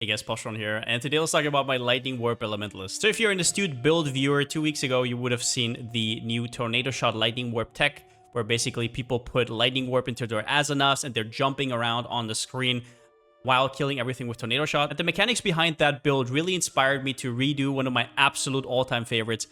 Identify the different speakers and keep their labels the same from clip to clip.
Speaker 1: Hey guys, Palsteron here, and today let's talk about my Lightning Warp Elementalist. So if you're an astute build viewer, 2 weeks ago you would have seen the new Tornado Shot Lightning Warp tech, where basically people put Lightning Warp into their Asanas and they're jumping around on the screen while killing everything with Tornado Shot. And the mechanics behind that build really inspired me to redo one of my absolute all-time favorites,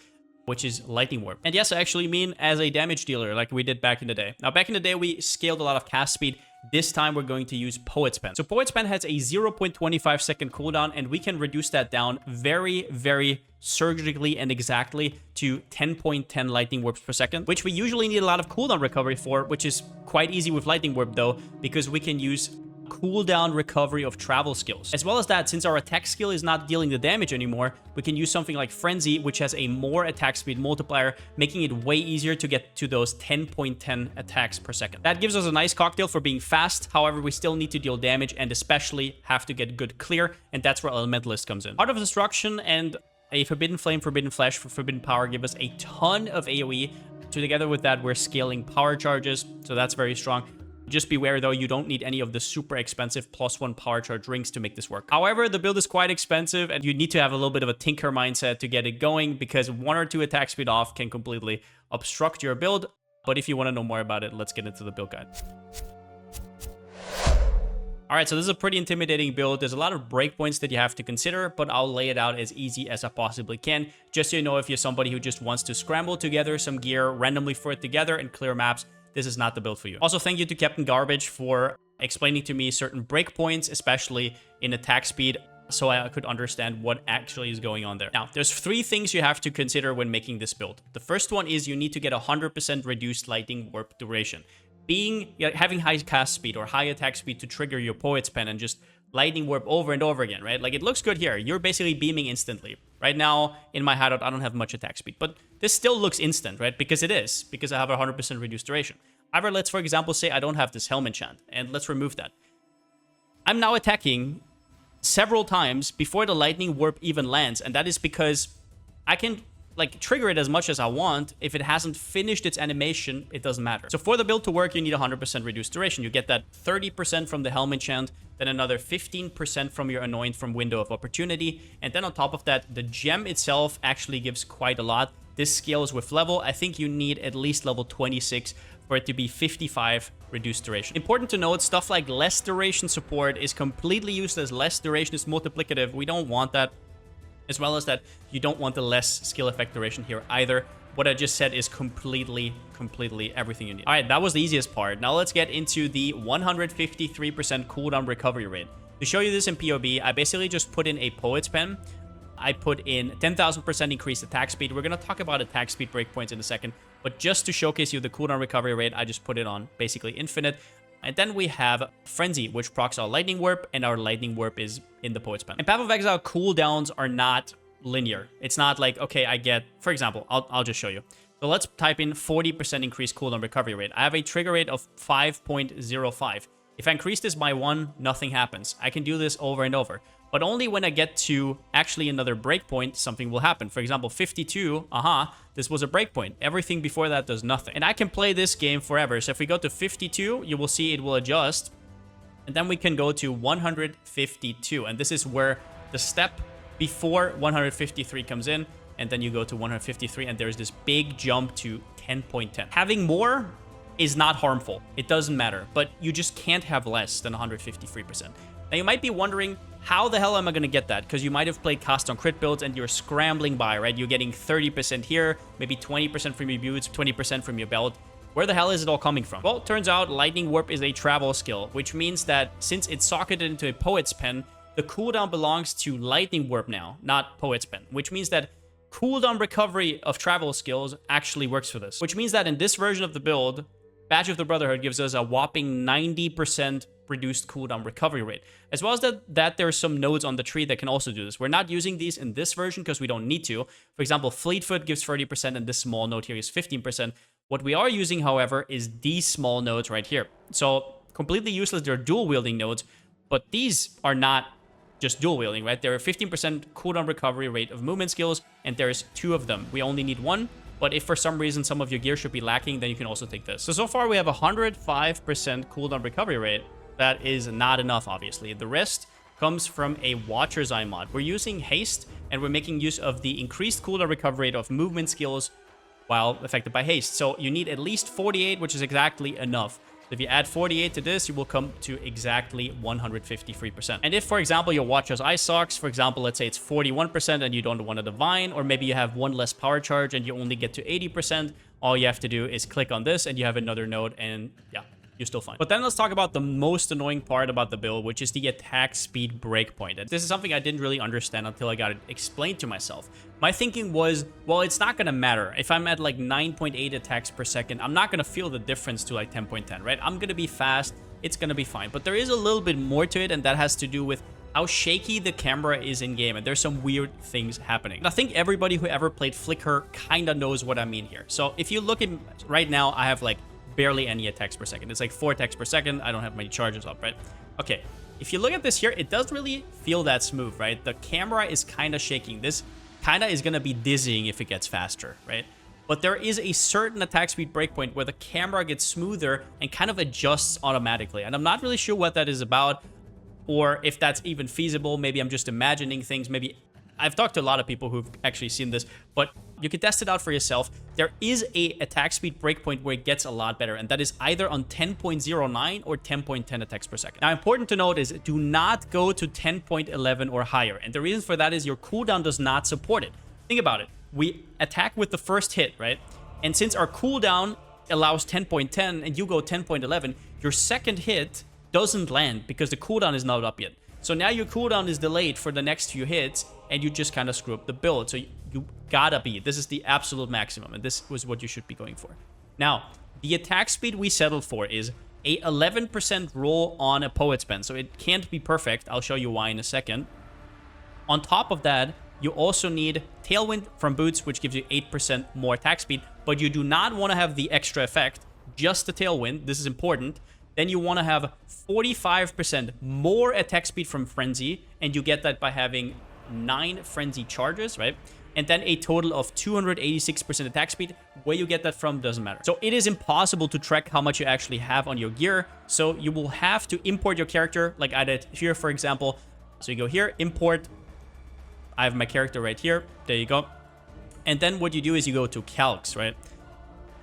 Speaker 1: which is Lightning Warp. And yes, I actually mean as a damage dealer like we did back in the day. Now, back in the day, we scaled a lot of cast speed. This time, we're going to use Poet's Pen. So Poet's Pen has a 0.25 second cooldown, and we can reduce that down very, very surgically and exactly to 10.10 Lightning Warps per second, which we usually need a lot of cooldown recovery for, which is quite easy with Lightning Warp, though, because we can use cooldown recovery of travel skills. As well as that, since our attack skill is not dealing the damage anymore, we can use something like Frenzy, which has a more attack speed multiplier, making it way easier to get to those 10.10 attacks per second. That gives us a nice cocktail for being fast. However, we still need to deal damage and especially have to get good clear, and that's where Elementalist comes in. Art of Destruction and a Forbidden Flame, Forbidden Flesh, Forbidden Power give us a ton of AoE. Together with that, we're scaling power charges, so that's very strong. Just beware, though, you don't need any of the super expensive +1 power charge rings to make this work. However, the build is quite expensive, and you need to have a little bit of a tinker mindset to get it going, because 1 or 2 attack speed off can completely obstruct your build. But if you want to know more about it, let's get into the build guide. Alright, so this is a pretty intimidating build. There's a lot of breakpoints that you have to consider, but I'll lay it out as easy as I possibly can, just so you know if you're somebody who just wants to scramble together some gear, randomly throw it together, and clear maps. This is not the build for you. Also, thank you to Captain Garbage for explaining to me certain breakpoints, especially in attack speed, so I could understand what actually is going on there. Now, there's 3 things you have to consider when making this build. The first one is you need to get 100% reduced Lightning Warp duration. Having high cast speed or high attack speed to trigger your Poet's Pen and just Lightning Warp over and over again, right? Like, it looks good here. You're basically beaming instantly. Right now, in my hideout, I don't have much attack speed, but this still looks instant, right? Because it is, because I have 100% reduced duration. However, let's, for example, say I don't have this Helm enchant, and let's remove that. I'm now attacking several times before the Lightning Warp even lands, and that is because I can trigger it as much as I want. If it hasn't finished its animation, it doesn't matter. So for the build to work, you need 100% reduced duration. You get that 30% from the Helm enchant, then another 15% from your Anoint from Window of Opportunity, and then on top of that, the gem itself actually gives quite a lot. This scales with level. I think you need at least level 26 for it to be 55 reduced duration. Important to note, stuff like less duration support is completely useless. Less duration is multiplicative. We don't want that. As well as that, you don't want the less skill effect duration here either. What I just said is completely everything you need. All right, that was the easiest part. Now let's get into the 153% cooldown recovery rate. To show you this in POB, I basically just put in a Poet's Pen. I put in 10,000% increased attack speed. We're going to talk about attack speed breakpoints in a second. But just to showcase you the cooldown recovery rate, I just put it on basically infinite. And then we have Frenzy, which procs our Lightning Warp, and our Lightning Warp is in the Poet's Pen. In Path of Exile, cooldowns are not linear. It's not like, okay, I get, for example, I'll just show you. So let's type in 40% increased cooldown recovery rate. I have a trigger rate of 5.05. If I increase this by 1, nothing happens. I can do this over and over. But only when I get to actually another breakpoint, something will happen. For example, 52, this was a breakpoint. Everything before that does nothing. And I can play this game forever. So if we go to 52, you will see it will adjust. And then we can go to 152. And this is where the step before 153 comes in. And then you go to 153, and there's this big jump to 10.10. Having more is not harmful. It doesn't matter. But you just can't have less than 153%. Now, you might be wondering, how the hell am I going to get that? Because you might have played cast on crit builds and you're scrambling by, right? You're getting 30% here, maybe 20% from your boots, 20% from your belt. Where the hell is it all coming from? Well, it turns out Lightning Warp is a travel skill, which means that since it's socketed into a Poet's Pen, the cooldown belongs to Lightning Warp now, not Poet's Pen, which means that cooldown recovery of travel skills actually works for this. Which means that in this version of the build, Badge of the Brotherhood gives us a whopping 90% reduced cooldown recovery rate. As well as that there are some nodes on the tree that can also do this. We're not using these in this version because we don't need to. For example, Fleetfoot gives 30% and this small node here is 15%. What we are using, however, is these small nodes right here. So completely useless. They're dual wielding nodes, but these are not just dual wielding, right? They're a 15% cooldown recovery rate of movement skills, and there's 2 of them. We only need 1. But if for some reason some of your gear should be lacking, then you can also take this. So far we have 105% cooldown recovery rate. That is not enough, obviously. The rest comes from a Watcher's Eye mod. We're using haste, and we're making use of the increased cooldown recovery rate of movement skills while affected by haste. So you need at least 48, which is exactly enough. If you add 48 to this, you will come to exactly 153%. And if, for example, your Watcher's Eye sucks, for example, let's say it's 41% and you don't want a Divine, or maybe you have one less power charge and you only get to 80%, all you have to do is click on this and you have another node, and yeah, you're still fine. But then let's talk about the most annoying part about the build, which is the attack speed breakpoint. And this is something I didn't really understand until I got it explained to myself. My thinking was, well, it's not gonna matter. If I'm at like 9.8 attacks per second, I'm not gonna feel the difference to like 10.10, right? I'm gonna be fast, it's gonna be fine. But there is a little bit more to it, and that has to do with how shaky the camera is in game, and there's some weird things happening. And I think everybody who ever played Flicker kind of knows what I mean here. So if you look at right now, I have like barely any attacks per second. It's like 4 attacks per second. I don't have many charges up, right? Okay, if you look at this here, it doesn't really feel that smooth, right? The camera is kind of shaking. This kind of is going to be dizzying if it gets faster, right? But there is a certain attack speed breakpoint where the camera gets smoother and kind of adjusts automatically. And I'm not really sure what that is about, or if that's even feasible. Maybe I'm just imagining things. Maybe I've talked to a lot of people who've actually seen this, but you can test it out for yourself. There is a attack speed breakpoint where it gets a lot better, and that is either on 10.09 or 10.10 attacks per second. Now, important to note is do not go to 10.11 or higher, and the reason for that is your cooldown does not support it. Think about it. We attack with the first hit, right? And since our cooldown allows 10.10 and you go 10.11, your second hit doesn't land because the cooldown is not up yet. So now your cooldown is delayed for the next few hits, and you just kind of screw up the build. So you gotta be, this is the absolute maximum, and this was what you should be going for. Now, the attack speed we settled for is a 11% roll on a Poet's Pen, so it can't be perfect. I'll show you why in a second. On top of that, you also need Tailwind from Boots, which gives you 8% more attack speed, but you do not want to have the extra effect, just the Tailwind. This is important. Then you want to have 45% more attack speed from Frenzy, and you get that by having 9 Frenzy charges, right? And then a total of 286% attack speed. Where you get that from doesn't matter. So it is impossible to track how much you actually have on your gear. So you will have to import your character, like I did here, for example. So you go here, import. I have my character right here. There you go. And then what you do is you go to calcs, right?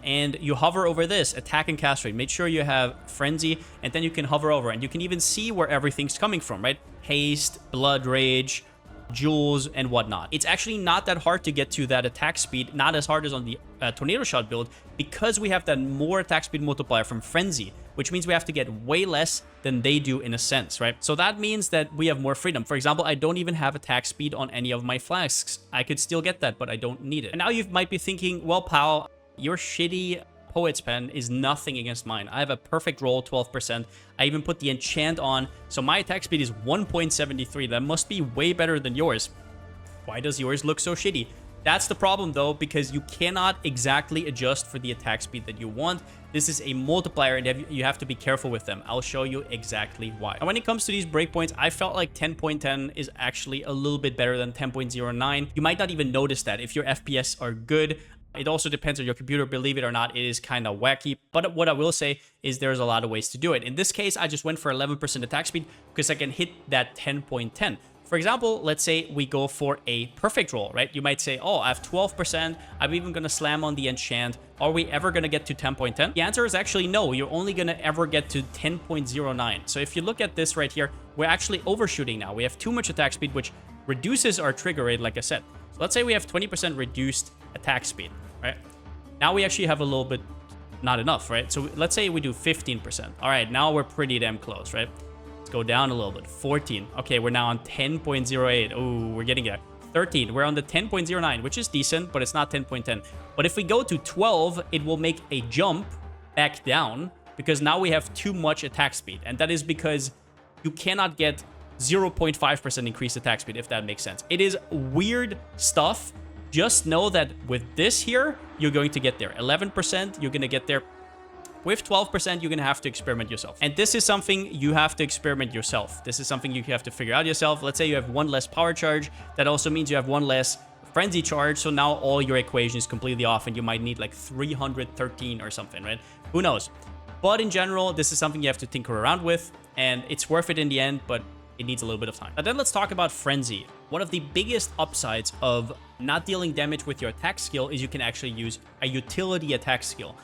Speaker 1: And you hover over this, attack and cast rate. Make sure you have Frenzy, and then you can hover over, and you can even see where everything's coming from, right? Haste, Blood Rage, Jewels, and whatnot. It's actually not that hard to get to that attack speed, not as hard as on the Tornado Shot build, because we have that more attack speed multiplier from Frenzy, which means we have to get way less than they do in a sense, right? So that means that we have more freedom. For example, I don't even have attack speed on any of my flasks. I could still get that, but I don't need it. And now you might be thinking, well, pal, your shitty Poet's Pen is nothing against mine. I have a perfect roll, 12%. I even put the enchant on, so my attack speed is 1.73. That must be way better than yours. Why does yours look so shitty? That's the problem, though, because you cannot exactly adjust for the attack speed that you want. This is a multiplier, and you have to be careful with them. I'll show you exactly why. And when it comes to these breakpoints, I felt like 10.10 is actually a little bit better than 10.09. You might not even notice that if your FPS are good. It also depends on your computer. Believe it or not, it is kind of wacky. But what I will say is there's a lot of ways to do it. In this case, I just went for 11% attack speed because I can hit that 10.10. For example, let's say we go for a perfect roll, right? You might say, oh, I have 12%. I'm even going to slam on the enchant. Are we ever going to get to 10.10? The answer is actually no. You're only going to ever get to 10.09. So if you look at this right here, we're actually overshooting now. We have too much attack speed, which reduces our trigger rate, like I said. So let's say we have 20% reduced attack speed, right? Now we actually have a little bit not enough, right? So let's say we do 15%. All right, now we're pretty damn close, right? Let's go down a little bit. 14. Okay, we're now on 10.08. Oh, we're getting there. 13. We're on the 10.09, which is decent, but it's not 10.10. But if we go to 12, it will make a jump back down because now we have too much attack speed. And that is because you cannot get 0.5% increased attack speed, if that makes sense. It is weird stuff. Just know that with this here, you're going to get there. 11%, you're going to get there. With 12%, you're going to have to experiment yourself. And this is something you have to experiment yourself. This is something you have to figure out yourself. Let's say you have one less power charge. That also means you have one less frenzy charge. So now all your equation is completely off and you might need like 313 or something, right? Who knows? But in general, this is something you have to tinker around with. And it's worth it in the end, but it needs a little bit of time. Now then let's talk about Frenzy. One of the biggest upsides of not dealing damage with your attack skill is you can actually use a utility attack skill.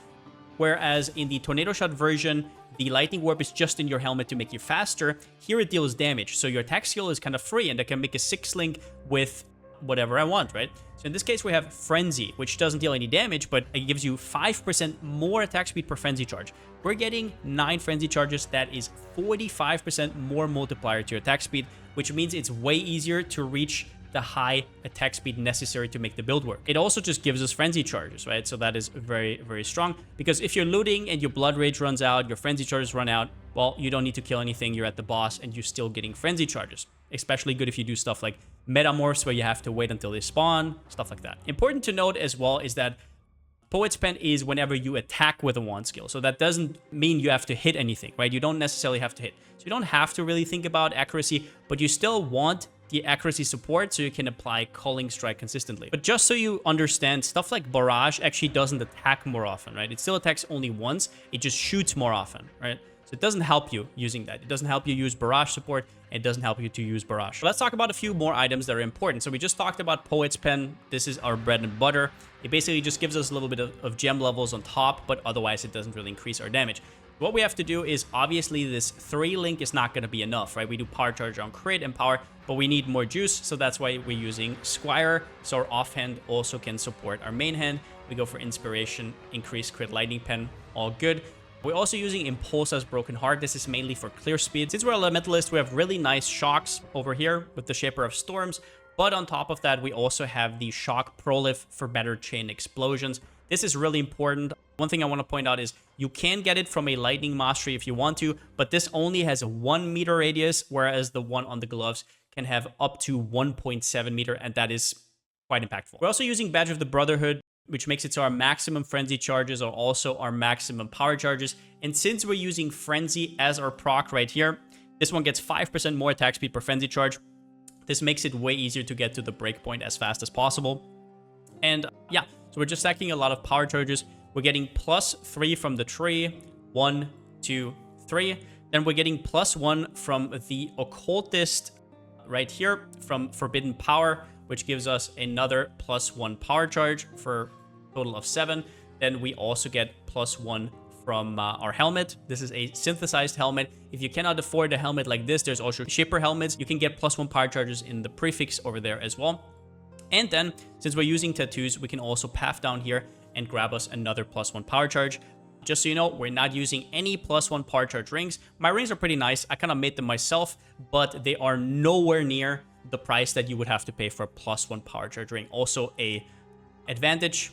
Speaker 1: Whereas in the Tornado Shot version, the Lightning Warp is just in your helmet to make you faster. Here it deals damage, so your attack skill is kind of free, and I can make a 6-link with whatever I want, right? So in this case, we have Frenzy, which doesn't deal any damage, but it gives you 5% more attack speed per Frenzy charge. We're getting 9 Frenzy charges. That is 45% more multiplier to your attack speed, which means it's way easier to reach the high attack speed necessary to make the build work. It also just gives us Frenzy charges, right? So that is very, very strong, because if you're looting and your Blood Rage runs out, your Frenzy charges run out, well, you don't need to kill anything, you're at the boss, and you're still getting Frenzy charges. Especially good if you do stuff like Metamorphs, where you have to wait until they spawn, stuff like that. Important to note as well is that Poet's Pen is whenever you attack with a wand skill. So that doesn't mean you have to hit anything, right? You don't necessarily have to hit. So you don't have to really think about accuracy, but you still want the accuracy support so you can apply Culling Strike consistently. But just so you understand, stuff like Barrage actually doesn't attack more often, right? It still attacks only once, it just shoots more often, right? So it doesn't help you using that. It doesn't help you use Barrage support. It doesn't help you to use Barrage. So let's talk about a few more items that are important. So we just talked about Poet's Pen. This is our bread and butter. It basically just gives us a little bit of gem levels on top, but otherwise it doesn't really increase our damage. What we have to do is, obviously, this 3-link is not going to be enough, right? We do Power Charge on crit and power, but we need more juice, so that's why we're using Squire, so our offhand also can support our main hand. We go for Inspiration, increase crit Lightning Pen, all good. We're also using Impulse as Broken Heart. This is mainly for clear speed. Since we're Elementalist, we have really nice shocks over here with the Shaper of Storms, but on top of that, we also have the Shock Prolif for better chain explosions. This is really important. One thing I want to point out is you can get it from a Lightning Mastery if you want to, but this only has a 1 meter radius, whereas the one on the gloves can have up to 1.7 meter, and that is quite impactful. We're also using Badge of the Brotherhood, which makes it so our maximum Frenzy charges are also our maximum power charges. And since we're using Frenzy as our proc right here, this one gets 5% more attack speed per Frenzy charge. This makes it way easier to get to the breakpoint as fast as possible. And yeah, so we're just stacking a lot of power charges. We're getting +3 from the tree, 1, 2, 3. Then we're getting +1 from the Occultist right here from Forbidden Power, which gives us another +1 power charge for a total of 7. Then we also get +1 from our helmet. This is a synthesized helmet. If you cannot afford a helmet like this, there's also Shipper helmets. You can get +1 power charges in the prefix over there as well. And then, since we're using tattoos, we can also path down here and grab us another +1 power charge. Just so you know, we're not using any +1 power charge rings. My rings are pretty nice. I kind of made them myself, but they are nowhere near the price that you would have to pay for a +1 power charge ring. Also a advantage,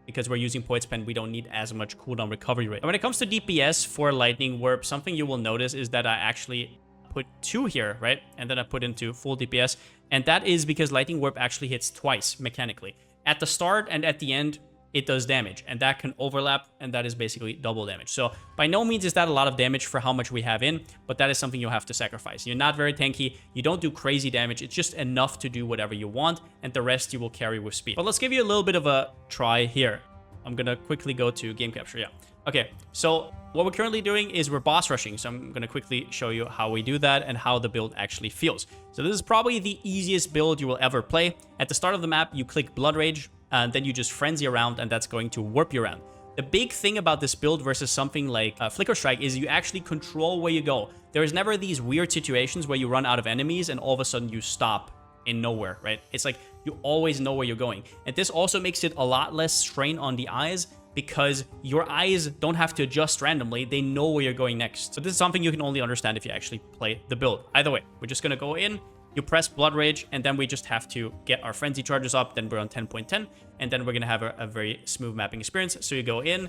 Speaker 1: because we're using Poet's Pen, we don't need as much cooldown recovery rate. And when it comes to DPS for Lightning Warp, something you will notice is that I actually put 2 here, right? And then I put into full DPS. And that is because Lightning Warp actually hits twice mechanically. At the start and at the end, it does damage, and that can overlap, and that is basically double damage. So by no means is that a lot of damage for how much we have in, but that is something you'll have to sacrifice. You're not very tanky, you don't do crazy damage, it's just enough to do whatever you want, and the rest you will carry with speed. But let's give you a little bit of a try here. I'm gonna quickly go to game capture, yeah. Okay, so what we're currently doing is we're boss rushing, so I'm gonna quickly show you how we do that and how the build actually feels. So this is probably the easiest build you will ever play. At the start of the map, you click Blood Rage, and then you just frenzy around, and that's going to warp you around. The big thing about this build versus something like Flicker Strike is you actually control where you go. There is never these weird situations where you run out of enemies and all of a sudden you stop in nowhere, right? It's like you always know where you're going. And this also makes it a lot less strain on the eyes, because your eyes don't have to adjust randomly. They know where you're going next. So this is something you can only understand if you actually play the build. Either way, we're just gonna go in, you press Blood Rage, and then we just have to get our Frenzy charges up. Then we're on 10.10, and then we're going to have a very smooth mapping experience. So you go in,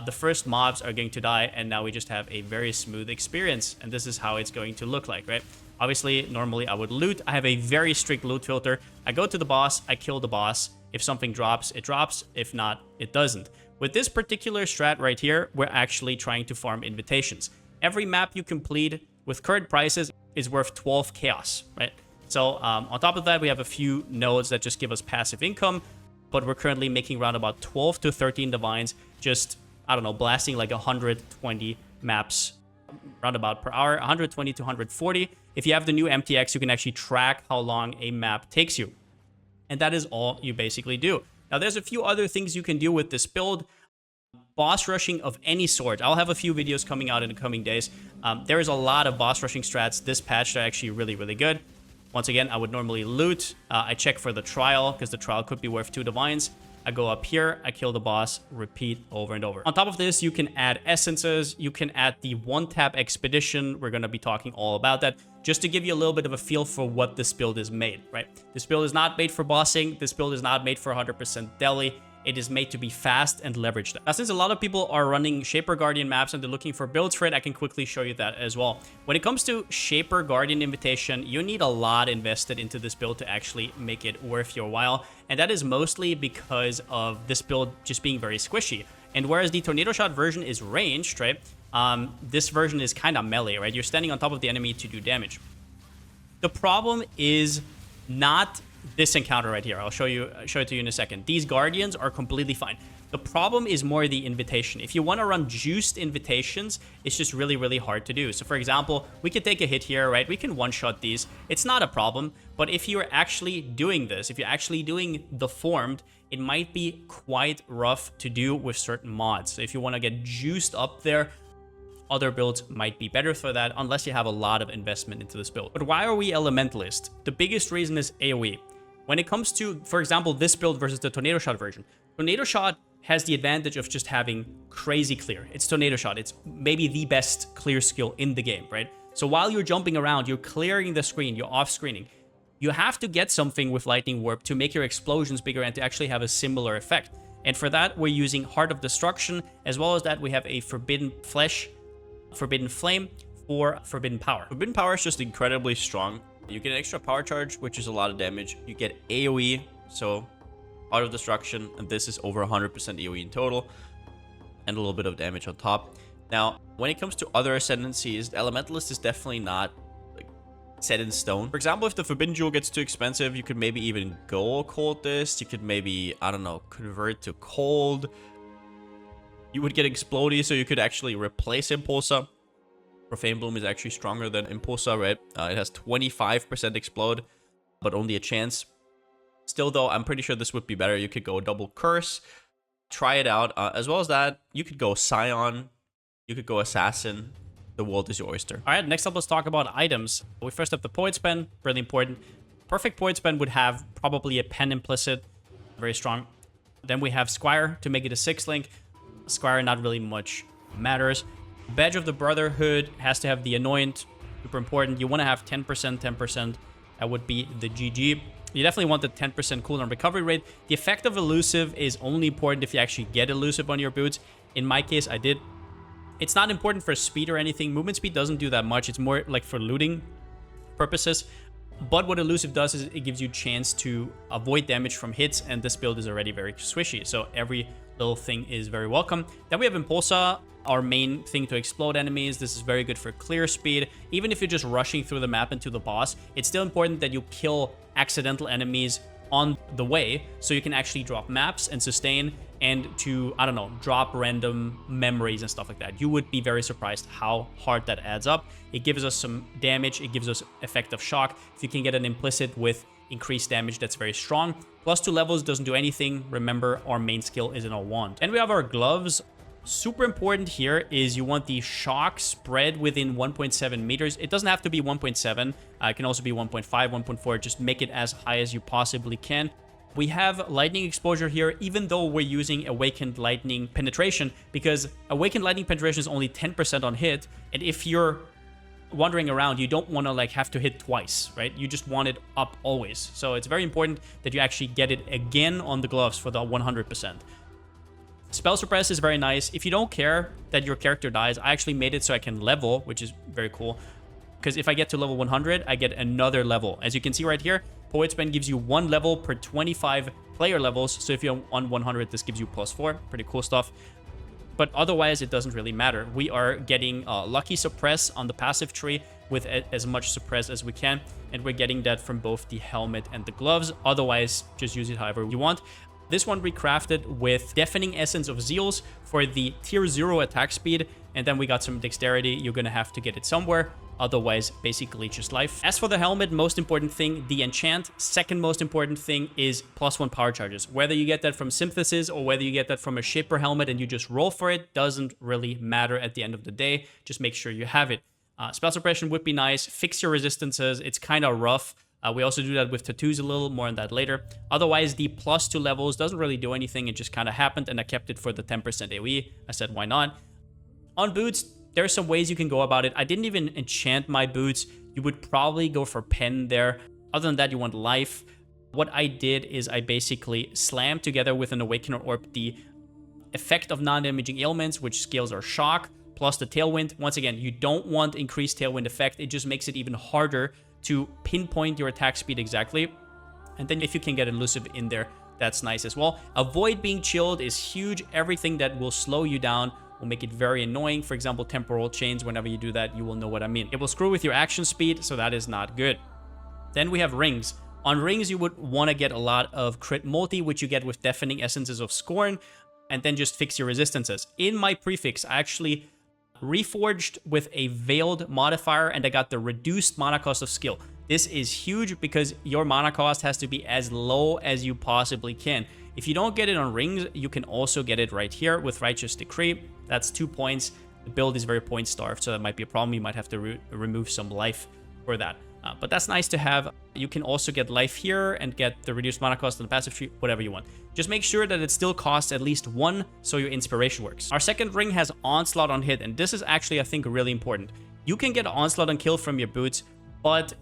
Speaker 1: the first mobs are going to die, and now we just have a very smooth experience. And this is how it's going to look like, right? Obviously, normally I would loot. I have a very strict loot filter. I go to the boss, I kill the boss. If something drops, it drops. If not, it doesn't. With this particular strat right here, we're actually trying to farm invitations. Every map you complete with current prices is worth 12 chaos, right? So on top of that, we have a few nodes that just give us passive income, but we're currently making around about 12 to 13 divines, just, I don't know, blasting like 120 maps roundabout per hour, 120 to 140. if you have the new MTX, you can actually track how long a map takes you. And that is all you basically do. Now, there's a few other things you can do with this build. Boss rushing of any sort. I'll have a few videos coming out in the coming days. There is a lot of boss rushing strats this patch that are actually really, really good. Once again, I would normally loot. I check for the trial, because the trial could be worth 2 divines. I go up here, I kill the boss, repeat over and over. On top of this, you can add essences. You can add the one-tap expedition. We're going to be talking all about that, just to give you a little bit of a feel for what this build is made, right? This build is not made for bossing. This build is not made for 100% deli. It is made to be fast and leverage that. Now, since a lot of people are running Shaper Guardian maps and they're looking for builds for it, I can quickly show you that as well. When it comes to Shaper Guardian Invitation, you need a lot invested into this build to actually make it worth your while. And that is mostly because of this build just being very squishy. And whereas the Tornado Shot version is ranged, right? This version is kind of melee, right? You're standing on top of the enemy to do damage. The problem is not this encounter right here. I'll show it to you in a second. These Guardians are completely fine. The problem is more the invitation. If you want to run juiced invitations, it's just really, really hard to do. So for example, we could take a hit here, right? We can one-shot these. It's not a problem. But if you're actually doing this, if you're actually doing the formed, it might be quite rough to do with certain mods. So if you want to get juiced up there, other builds might be better for that, unless you have a lot of investment into this build. But why are we Elementalist? The biggest reason is AoE. When it comes to, for example, this build versus the Tornado Shot version, Tornado Shot has the advantage of just having crazy clear. It's Tornado Shot. It's maybe the best clear skill in the game, right? So while you're jumping around, you're clearing the screen, you're off-screening. You have to get something with Lightning Warp to make your explosions bigger and to actually have a similar effect. And for that, we're using Heart of Destruction, as well as that we have a Forbidden Flesh, Forbidden Flame, for Forbidden Power.
Speaker 2: Forbidden Power is just incredibly strong. You get an extra power charge, which is a lot of damage. You get AoE, so Heart of Destruction, and this is over 100% AoE in total, and a little bit of damage on top. Now, when it comes to other Ascendancies, the Elementalist is definitely not like set in stone. For example, if the Forbidden Jewel gets too expensive, you could maybe even go Cultist. You could maybe, I don't know, convert to Cold. You would get Explodey, so you could actually replace Impulsa. Profane Bloom is actually stronger than Impulsa, right? It has 25% explode, but only a chance. Still, though, I'm pretty sure this would be better. You could go double Curse, try it out. As well as that, you could go Scion, you could go Assassin. The world is your oyster.
Speaker 1: All right, next up, let's talk about items. We first have the Poet's Pen, really important. Perfect Poet's Pen would have probably a pen implicit, very strong. Then we have Squire to make it a 6-link. Squire, not really much matters. Badge of the Brotherhood has to have the Anoint, super important. You want to have 10%. That would be the GG. You definitely want the 10% cooldown recovery rate. The effect of Elusive is only important if you actually get Elusive on your boots. In my case, I did. It's not important for speed or anything. Movement speed doesn't do that much. It's more like for looting purposes. But what Elusive does is it gives you a chance to avoid damage from hits, and this build is already very swishy. So every little thing is very welcome. Then we have Impulsa, our main thing to explode enemies. This is very good for clear speed. Even if you're just rushing through the map into the boss, it's still important that you kill accidental enemies on the way, so you can actually drop maps and sustain, and to, I don't know, drop random memories and stuff like that. You would be very surprised how hard that adds up. It gives us some damage. It gives us effect of shock. If you can get an implicit with increased damage, that's very strong. Plus 2 levels doesn't do anything. Remember, our main skill is in a wand. And we have our gloves. Super important here is you want the shock spread within 1.7 meters. It doesn't have to be 1.7. It can also be 1.5, 1.4. Just make it as high as you possibly can. We have lightning exposure here, even though we're using awakened lightning penetration, because awakened lightning penetration is only 10% on hit. And if you're wandering around, you don't want to like have to hit twice, right? You just want it up always. So it's very important that you actually get it again on the gloves for the 100%. Spell Suppress is very nice. If you don't care that your character dies, I actually made it so I can level, which is very cool. Because if I get to level 100, I get another level. As you can see right here, Poet's Pen gives you 1 level per 25 player levels. So if you're on 100, this gives you +4. Pretty cool stuff. But otherwise, it doesn't really matter. We are getting Lucky Suppress on the passive tree with as much Suppress as we can. And we're getting that from both the helmet and the gloves. Otherwise, just use it however you want. This one recrafted with Deafening Essence of Zeals for the tier 0 attack speed. And then we got some dexterity. You're going to have to get it somewhere. Otherwise, basically just life. As for the helmet, most important thing, the enchant. Second most important thing is +1 power charges. Whether you get that from synthesis or whether you get that from a shaper helmet and you just roll for it, doesn't really matter at the end of the day. Just make sure you have it. Spell suppression would be nice. Fix your resistances. It's kind of rough. We also do that with tattoos a little, more on that later. Otherwise, the +2 levels doesn't really do anything. It just kind of happened, and I kept it for the 10% AoE. I said, why not? On boots, there are some ways you can go about it. I didn't even enchant my boots. You would probably go for pen there. Other than that, you want life. What I did is I basically slammed together with an Awakener Orb the effect of non-damaging ailments, which scales are shock, plus the tailwind. Once again, you don't want increased tailwind effect. It just makes it even harder to pinpoint your attack speed exactly. And then if you can get elusive in there, that's nice as well. Avoid being chilled is huge. Everything that will slow you down will make it very annoying. For example, temporal chains, whenever you do that, you will know what I mean. It will screw with your action speed, so that is not good. Then we have rings. On rings, you would want to get a lot of crit multi, which you get with Deafening Essences of Scorn, and then just fix your resistances. In my prefix, I actually reforged with a Veiled modifier, and I got the reduced mana cost of skill. This is huge because your mana cost has to be as low as you possibly can. If you don't get it on rings, you can also get it right here with Righteous Decree. That's 2 points. The build is very point starved, so that might be a problem. You might have to remove some life for that. But that's nice to have. You can also get life here and get the reduced mana cost on the passive tree, whatever you want. Just make sure that it still costs at least 1, so your inspiration works. Our second ring has Onslaught on hit, and this is actually, I think, really important. You can get Onslaught on kill from your boots, but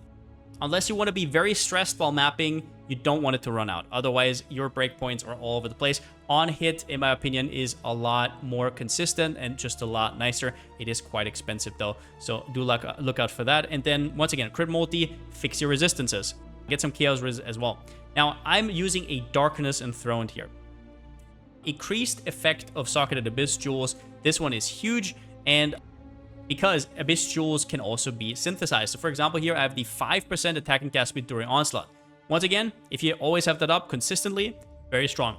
Speaker 1: unless you want to be very stressed while mapping, you don't want it to run out. Otherwise, your breakpoints are all over the place. On hit, in my opinion, is a lot more consistent and just a lot nicer. It is quite expensive though, so do look out for that. And then, once again, crit multi, fix your resistances. Get some chaos res as well. Now, I'm using a Darkness Enthroned here. Increased effect of Socketed Abyss Jewels. This one is huge, and because Abyss Jewels can also be synthesized. So for example, here I have the 5% attack and cast speed during Onslaught. Once again, if you always have that up consistently, very strong.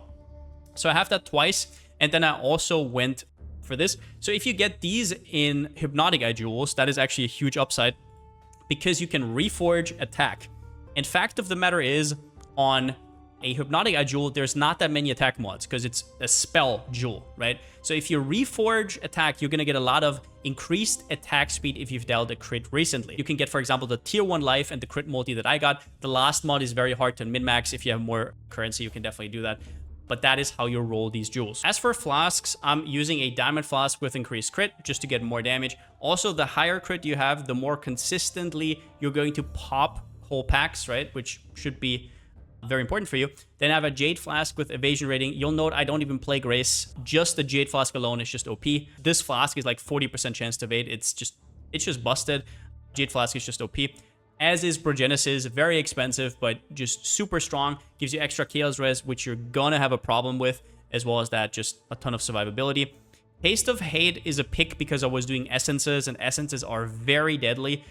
Speaker 1: So I have that twice, and then I also went for this. So if you get these in Hypnotic Eye Jewels, that is actually a huge upside because you can reforge attack. And fact of the matter is, on a Hypnotic Eye Jewel, there's not that many attack mods because it's a spell jewel, right? So if you reforge attack, you're going to get a lot of increased attack speed if you've dealt a crit recently. You can get, for example, the tier 1 life and the crit multi that I got. The last mod is very hard to min-max. If you have more currency, you can definitely do that. But that is how you roll these jewels. As for flasks, I'm using a diamond flask with increased crit just to get more damage. Also, the higher crit you have, the more consistently you're going to pop whole packs, right? Which should be very important for you. Then I have a Jade Flask with evasion rating. You'll note I don't even play Grace. Just the Jade Flask alone is just OP. This flask is like 40% chance to evade. It's just busted. Jade Flask is just OP. As is Progenesis, very expensive, but just super strong. Gives you extra Chaos Res, which you're gonna have a problem with, as well as that, just a ton of survivability. Haste of Hate is a pick because I was doing Essences, and Essences are very deadly,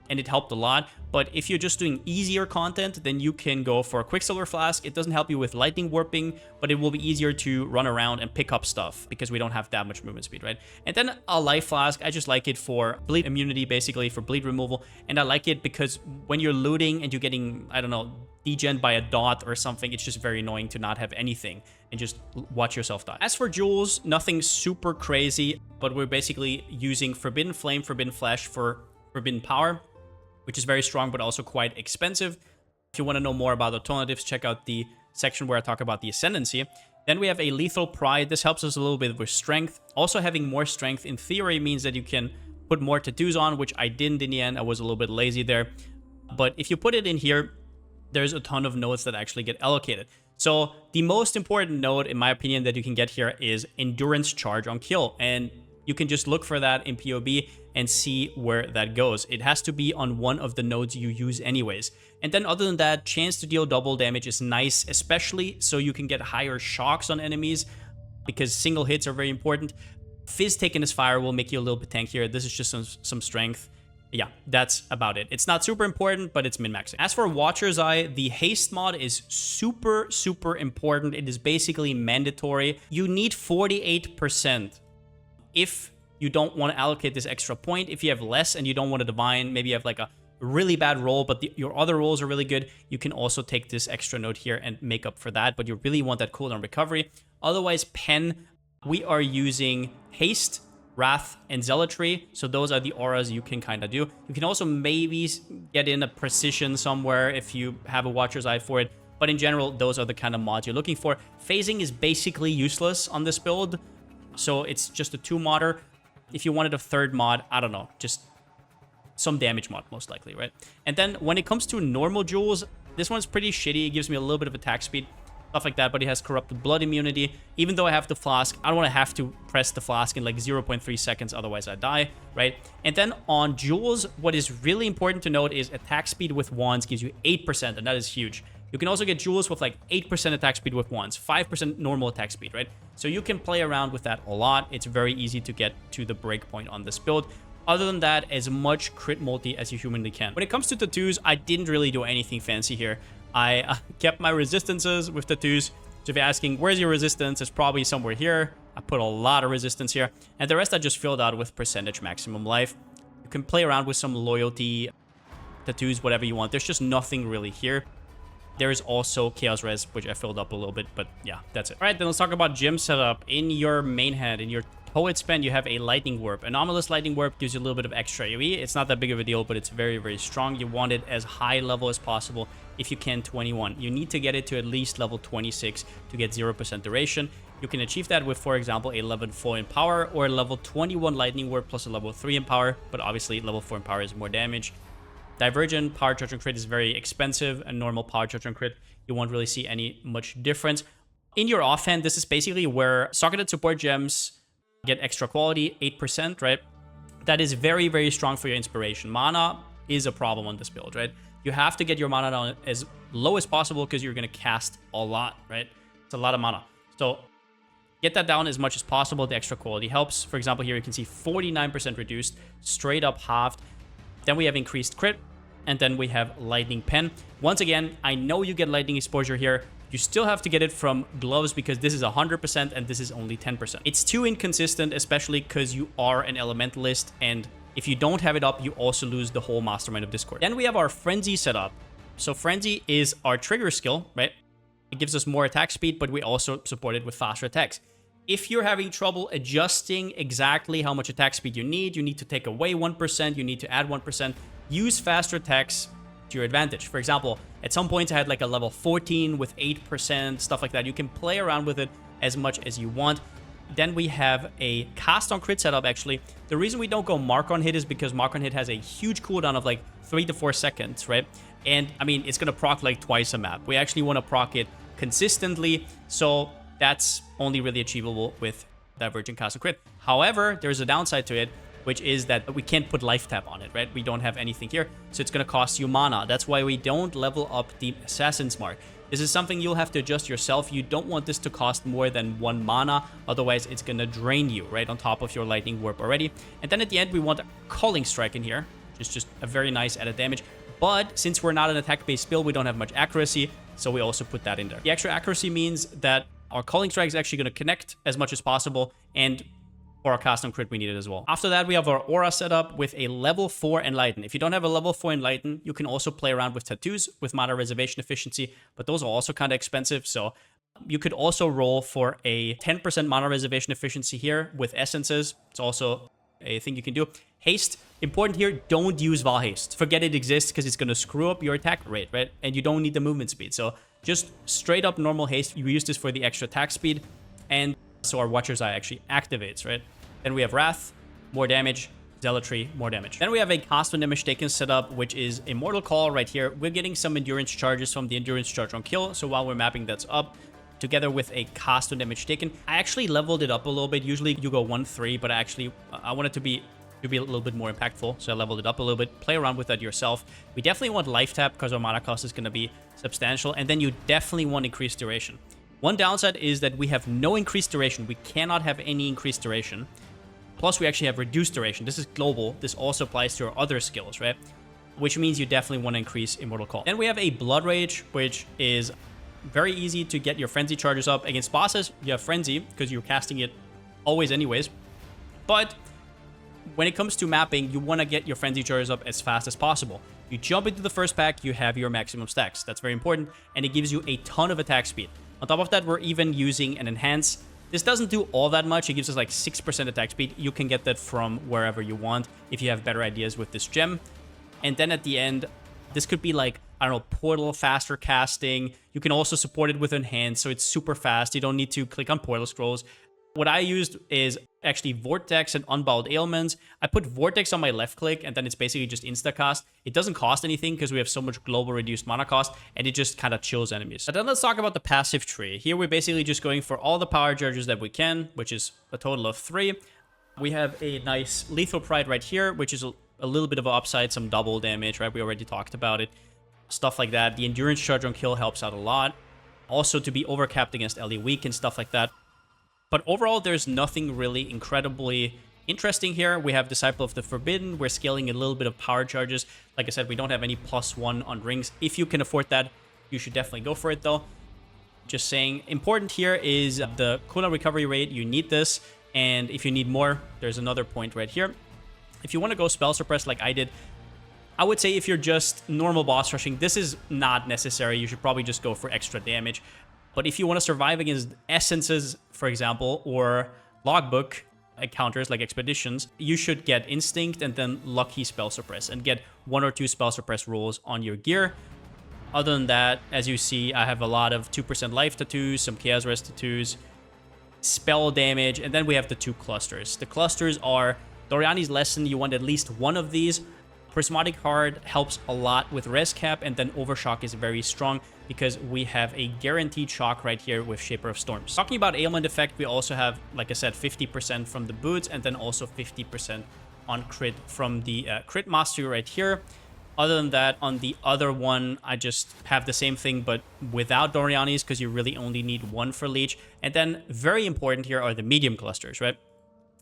Speaker 1: and it helped a lot. But if you're just doing easier content, then you can go for a Quicksilver Flask. It doesn't help you with lightning warping, but it will be easier to run around and pick up stuff because we don't have that much movement speed, right? And then a Life Flask, I just like it for bleed immunity, basically for bleed removal. And I like it because when you're looting and you're getting, I don't know, degen by a dot or something, it's just very annoying to not have anything and just watch yourself die. As for jewels, nothing super crazy, but we're basically using Forbidden Flame, Forbidden Flash for Forbidden Power, which is very strong, but also quite expensive. If you want to know more about alternatives, check out the section where I talk about the Ascendancy. Then we have a Lethal Pride. This helps us a little bit with strength. Also, having more strength in theory means that you can put more tattoos on, which I didn't in the end. I was a little bit lazy there. But if you put it in here, there's a ton of nodes that actually get allocated. So the most important node, in my opinion, that you can get here is Endurance Charge on kill. And you can just look for that in POB and see where that goes. It has to be on one of the nodes you use anyways. And then other than that, chance to deal double damage is nice, especially so you can get higher shocks on enemies because single hits are very important. Fizz taking his fire will make you a little bit tankier. This is just some strength. Yeah, that's about it. It's not super important, but it's min-maxing. As for Watcher's Eye, the haste mod is super, super important. It is basically mandatory. You need 48% if you don't want to allocate this extra point. If you have less and you don't want to divine, maybe you have like a really bad roll, but your other rolls are really good, you can also take this extra note here and make up for that, but you really want that cooldown recovery. Otherwise, pen, we are using haste, wrath, and zealotry, so those are the auras you can kind of do. You can also maybe get in a precision somewhere if you have a Watcher's Eye for it, but in general, those are the kind of mods you're looking for. Phasing is basically useless on this build, so it's just a 2-modder. If you wanted a 3rd mod, I don't know, just some damage mod, most likely, right? And then when it comes to normal jewels, this one's pretty shitty. It gives me a little bit of attack speed, stuff like that, but it has corrupted blood immunity. Even though I have the flask, I don't want to have to press the flask in like 0.3 seconds, otherwise I die, right? And then on jewels, what is really important to note is attack speed with wands gives you 8%, and that is huge. You can also get jewels with like 8% attack speed with wands, 5% normal attack speed, right? So you can play around with that a lot. It's very easy to get to the breakpoint on this build. Other than that, as much crit multi as you humanly can. When it comes to tattoos, I didn't really do anything fancy here. I kept my resistances with tattoos. So if you're asking, where's your resistance? It's probably somewhere here. I put a lot of resistance here. And the rest I just filled out with percentage maximum life. You can play around with some loyalty tattoos, whatever you want. There's just nothing really here. There is also Chaos Res, which I filled up a little bit, but yeah, that's it. All right, then let's talk about gym setup. In your main hand, in your Poet spend, you have a Lightning Warp. Anomalous Lightning Warp gives you a little bit of extra AoE. It's not that big of a deal, but it's very, very strong. You want it as high level as possible. If you can, 21. You need to get it to at least level 26 to get 0% duration. You can achieve that with, for example, a level 4 in power or a level 21 Lightning Warp plus a level 3 in power, but obviously level 4 in power is more damage. Divergent Power Charge and Crit is very expensive, and normal Power Charge and Crit, you won't really see any much difference. In your offhand, this is basically where Socketed Support Gems get extra quality, 8%, right? That is very, very strong for your inspiration. Mana is a problem on this build, right? You have to get your mana down as low as possible because you're going to cast a lot, right? It's a lot of mana. So get that down as much as possible. The extra quality helps. For example, here you can see 49% reduced, straight up halved. Then we have increased crit, and then we have Lightning Pen. Once again, I know you get lightning exposure here. You still have to get it from gloves because this is 100% and this is only 10%. It's too inconsistent, especially because you are an Elementalist, and if you don't have it up, you also lose the whole Mastermind of Discord. Then we have our Frenzy setup. So Frenzy is our trigger skill, right? It gives us more attack speed, but we also support it with faster attacks. If you're having trouble adjusting exactly how much attack speed you need to take away 1%, you need to add 1%, use faster attacks to your advantage. For example, at some points I had like a level 14 with 8%, stuff like that. You can play around with it as much as you want. Then we have a cast on crit setup, actually. The reason we don't go mark on hit is because mark on hit has a huge cooldown of like 3 to 4 seconds, right? And I mean, it's gonna proc like twice a map. We actually want to proc it consistently, so that's only really achievable with Divergent Cast on Crit. However, there's a downside to it, which is that we can't put life tap on it, right? We don't have anything here, so it's going to cost you mana. That's why we don't level up the Assassin's Mark. This is something you'll have to adjust yourself. You don't want this to cost more than 1 mana, otherwise it's going to drain you, right, on top of your Lightning Warp already. And then at the end, we want a Culling Strike in here, which is just a very nice added damage. But since we're not an attack-based build, we don't have much accuracy, so we also put that in there. The extra accuracy means that our Culling Strike is actually going to connect as much as possible, and for our cast on crit, we need it as well. After that, we have our aura setup with a level 4 Enlighten. If you don't have a level 4 Enlighten, you can also play around with tattoos with mana reservation efficiency, but those are also kind of expensive, so you could also roll for a 10% mana reservation efficiency here with essences. It's also a thing you can do. Haste, important here, don't use Val Haste. Forget it exists because it's going to screw up your attack rate, right? And you don't need the movement speed, so just straight up normal haste. You use this for the extra attack speed, and so our Watcher's Eye actually activates, right? Then we have Wrath, more damage, Zealotry, more damage. Then we have a Cast When Damage Taken setup, which is a Mortal Call right here. We're getting some Endurance charges from the Endurance charge on kill, so while we're mapping that's up, together with a Cast When Damage Taken. I actually leveled it up a little bit. Usually you go 1-3, but I want it to be a little bit more impactful, so I leveled it up a little bit. Play around with that yourself. We definitely want Life Tap because our mana cost is going to be substantial, and then you definitely want increased duration. One downside is that we have no increased duration. We cannot have any increased duration. Plus, we actually have reduced duration. This is global. This also applies to our other skills, right? Which means you definitely want to increase Immortal Call. Then we have a Blood Rage, which is very easy to get your Frenzy charges up. Against bosses, you have Frenzy because you're casting it always anyways. But when it comes to mapping, you want to get your frenzy charges up as fast as possible. You jump into the first pack, you have your maximum stacks. That's very important, and it gives you a ton of attack speed. On top of that, we're even using an enhance. This doesn't do all that much. It gives us like 6% attack speed. You can get that from wherever you want if you have better ideas with this gem. And then at the end, this could be like, I don't know, portal faster casting. You can also support it with enhance, so it's super fast. You don't need to click on portal scrolls. What I used is actually Vortex and Unbowed Ailments. I put Vortex on my left click, and then it's basically just insta-cast. It doesn't cost anything because we have so much global reduced mana cost, and it just kind of chills enemies. But then let's talk about the passive tree. Here we're basically just going for all the power charges that we can, which is a total of 3. We have a nice Lethal Pride right here, which is a little bit of an upside, some double damage, right? We already talked about it. Stuff like that. The Endurance Charge on kill helps out a lot. Also to be overcapped against LE weak and stuff like that. But overall, there's nothing really incredibly interesting here. We have Disciple of the Forbidden. We're scaling a little bit of power charges. Like I said, we don't have any +1 on rings. If you can afford that, you should definitely go for it though. Just saying, important here is the cooldown recovery rate. You need this. And if you need more, there's another point right here. If you want to go spell suppress like I did, I would say if you're just normal boss rushing, this is not necessary. You should probably just go for extra damage. But if you want to survive against essences, for example, or logbook encounters like expeditions, you should get instinct and then lucky spell suppress and get 1 or 2 spell suppress rolls on your gear. Other than that, as you see, I have a lot of 2% life tattoos, some chaos rest tattoos, spell damage, and then we have the 2 clusters. The clusters are Doriani's Lesson. You want at least 1 of these. Prismatic Heart helps a lot with res cap, and then Overshock is very strong because we have a guaranteed shock right here with Shaper of Storms. Talking about ailment effect, we also have, like I said, 50% from the boots, and then also 50% on crit from the crit mastery right here. Other than that, on the other one, I just have the same thing, but without Doriani's, because you really only need 1 for Leech. And then very important here are the medium clusters, right?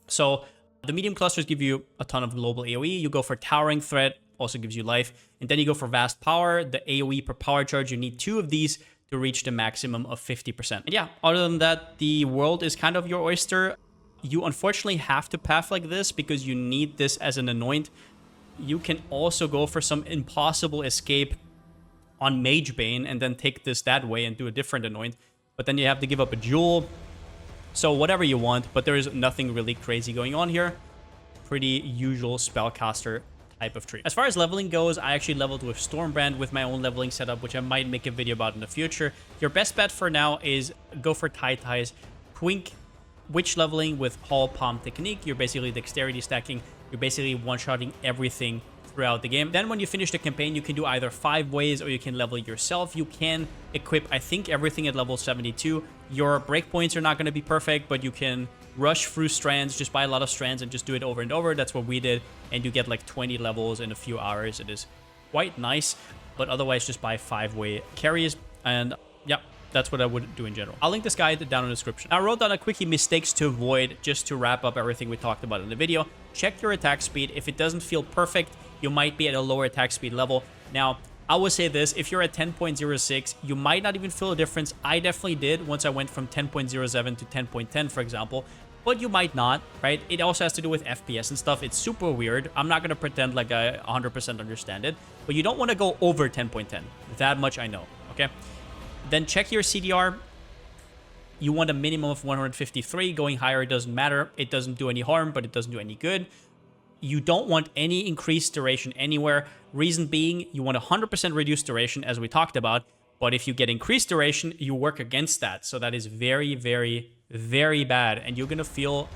Speaker 1: So the medium clusters give you a ton of global AoE. You go for Towering Threat, also gives you life. And then you go for Vast Power, the AoE per power charge. You need 2 of these to reach the maximum of 50%. And yeah, other than that, the world is kind of your oyster. You unfortunately have to path like this because you need this as an anoint. You can also go for some impossible escape on Magebane and then take this that way and do a different anoint. But then you have to give up a jewel. So whatever you want, but there is nothing really crazy going on here. Pretty usual spellcaster type of tree. As far as leveling goes, I actually leveled with Stormbrand with my own leveling setup, which I might make a video about in the future. Your best bet for now is go for Ties, Twink, Witch leveling with Hall Palm Technique. You're basically dexterity stacking. You're basically one-shotting everything throughout the game. Then when you finish the campaign, you can do either 5 ways or you can level yourself. You can equip, I think, everything at level 72. Your breakpoints are not going to be perfect, but you can rush through strands, just buy a lot of strands and just do it over and over. That's what we did. And you get like 20 levels in a few hours. It is quite nice, but otherwise just buy 5-way carries. And yeah, that's what I would do in general. I'll link this guide down in the description. I wrote down a quickie mistakes to avoid just to wrap up everything we talked about in the video. Check your attack speed. If it doesn't feel perfect, you might be at a lower attack speed level. Now, I would say this, if you're at 10.06, you might not even feel a difference. I definitely did once I went from 10.07 to 10.10, for example, but you might not, right? It also has to do with FPS and stuff. It's super weird. I'm not going to pretend like I 100% understand it, but you don't want to go over 10.10. That much I know, okay? Then check your CDR. You want a minimum of 153. Going higher, it doesn't matter. It doesn't do any harm, but it doesn't do any good. You don't want any increased duration anywhere. Reason being, you want 100% reduced duration, as we talked about. But if you get increased duration, you work against that. So that is very, very, very bad. And you're going to feel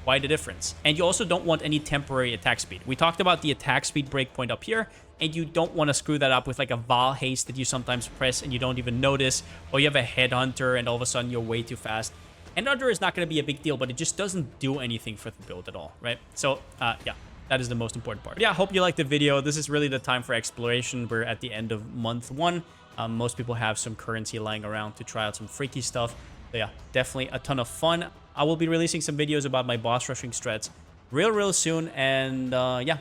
Speaker 1: quite a difference. And you also don't want any temporary attack speed. We talked about the attack speed breakpoint up here. And you don't want to screw that up with like a Val haste that you sometimes press and you don't even notice. Or you have a headhunter and all of a sudden you're way too fast. Headhunter is not going to be a big deal, but it just doesn't do anything for the build at all, right? So, yeah. That is the most important part. But yeah, I hope you liked the video. This is really the time for exploration. We're at the end of month 1. Most people have some currency lying around to try out some freaky stuff. So yeah, definitely a ton of fun. I will be releasing some videos about my boss rushing strats real soon. And yeah,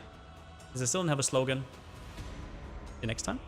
Speaker 1: does it still have a slogan? See you next time.